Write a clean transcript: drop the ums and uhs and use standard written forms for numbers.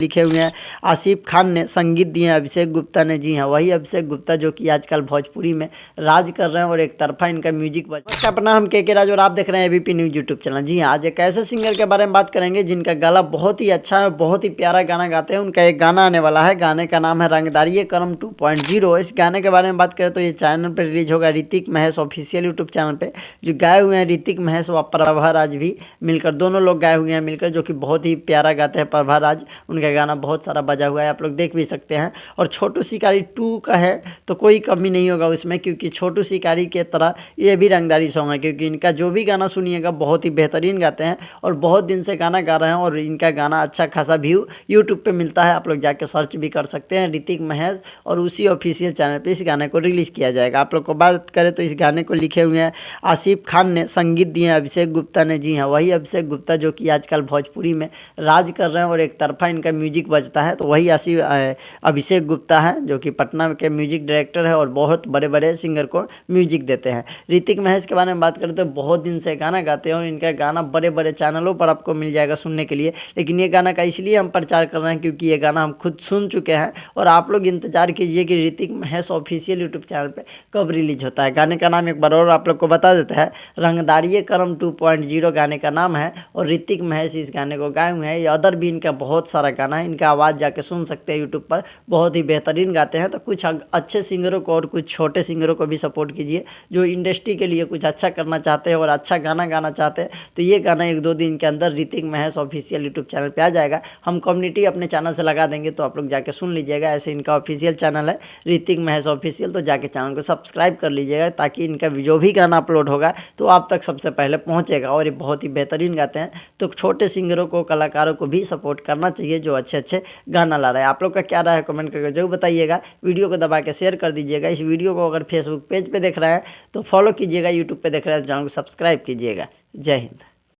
लिखे हुए हैं आसिफ खान ने, संगीत दिए हैं अभिषेक गुप्ता ने। जी हाँ, वही अभिषेक गुप्ता जो कि आजकल भोजपुरी में राज कर रहे हैं और एक तरफा इनका म्यूजिक बज अपना हम के राज और आप देख रहे हैं एबीपी न्यूज यूट्यूब चैनल। जी हाँ, आज एक ऐसे सिंगर के बारे में बात करेंगे जिनका गला बहुत ही अच्छा है, बहुत ही प्यारा गाना गाते हैं। उनका एक गाना आने वाला है, गाने का नाम है रंगदारी ये करम 2.0। इस गाने के बारे में बात करें तो ये चैनल पर रिलीज होगा Hrithik Mahesh official YouTube channel पे। जो गाए हुए हैं ऋतिक महेश व प्रभा राज भी मिलकर, दोनों लोग गाए हुए हैं मिलकर, जो कि बहुत ही प्यारा गाते हैं प्रभा राज। उनका गाना बहुत सारा बजा हुआ है, आप लोग देख भी सकते हैं। और छोटू शिकारी 2 का है तो कोई कमी नहीं होगा उसमें, क्योंकि छोटू शिकारी के तरह ये भी रंगदारी सॉन्ग है। क्योंकि इनका जो भी गाना सुनिएगा बहुत ही बेहतरीन गाते हैं और बहुत दिन से गाना गा रहे हैं और इनका गाना अच्छा खासा व्यू यूट्यूब पे मिलता है। आप लोग जाके सर्च भी कर सकते हैं ऋतिक महेश, और उसी ऑफिशियल चैनल पे इस गाने को रिलीज़ किया जाएगा। आप लोग को बात करें तो इस गाने को लिखे हुए हैं आसिफ खान ने, संगीत दिए हैं अभिषेक गुप्ता ने। जी हाँ, वही अभिषेक गुप्ता जो कि आजकल भोजपुरी में राज कर रहे हैं और एक तरफा इनका म्यूजिक बजता है। तो वही अभिषेक गुप्ता है जो कि पटना के म्यूजिक डायरेक्टर है और बहुत बड़े बड़े सिंगर को म्यूजिक देते हैं। ऋतिक महेश के बारे में बात करें तो बहुत दिन से गाना गाते हैं और इनका गाना बड़े बड़े चैनलों पर आपको मिल जाएगा सुनने के लिए। लेकिन ये गाना का इसलिए हम प्रचार कर रहे हैं क्योंकि ये गाना हम खुद सुन चुके हैं और आप लोग इंतजार कीजिए कि Hrithik Mahesh official YouTube channel पर कब रिलीज होता है। गाने का नाम एक बार और आप लोग को बता देते हैं, रंगदारी करम 2.0 गाने का नाम है और ऋतिक महेश इस गाने को गाए हुए हैं। ये अदर भी इनका बहुत सारा गाना है, इनका आवाज़ जाके सुन सकते हैं यूट्यूब पर, बहुत ही बेहतरीन गाते हैं। तो कुछ अच्छे सिंगरों को और कुछ छोटे सिंगरों को भी सपोर्ट कीजिए जो इंडस्ट्री के लिए कुछ अच्छा करना चाहते हैं और अच्छा गाना गाना चाहते हैं। तो ये गाना 1-2 दिन के अंदर Hrithik Mahesh official YouTube channel पे आ जाएगा। हम कम्युनिटी अपने चैनल से लगा देंगे तो आप लोग जाके सुन लीजिएगा। ऐसे इनका ऑफिशियल चैनल है ऋतिक महेश ऑफिशियल, तो जाके चैनल को सब्सक्राइब कर लीजिएगा ताकि इनका जो भी गाना अपलोड होगा तो आप तक सबसे पहले पहुँचेगा। और ये बहुत ही बेहतरीन गाते हैं, तो छोटे सिंगरों को, कलाकारों को भी सपोर्ट करना चाहिए जो अच्छे अच्छे गाना ला रहे हैं। आप लोग का क्या राय है कमेंट करके जरूर बताइएगा। वीडियो को दबा के शेयर कर दीजिएगा। इस वीडियो को अगर फेसबुक पेज पे देख रहा है तो फॉलो कीजिएगा, यूट्यूब पे देख रहा है तो चैनल को सब्सक्राइब कीजिएगा। जय हिंद।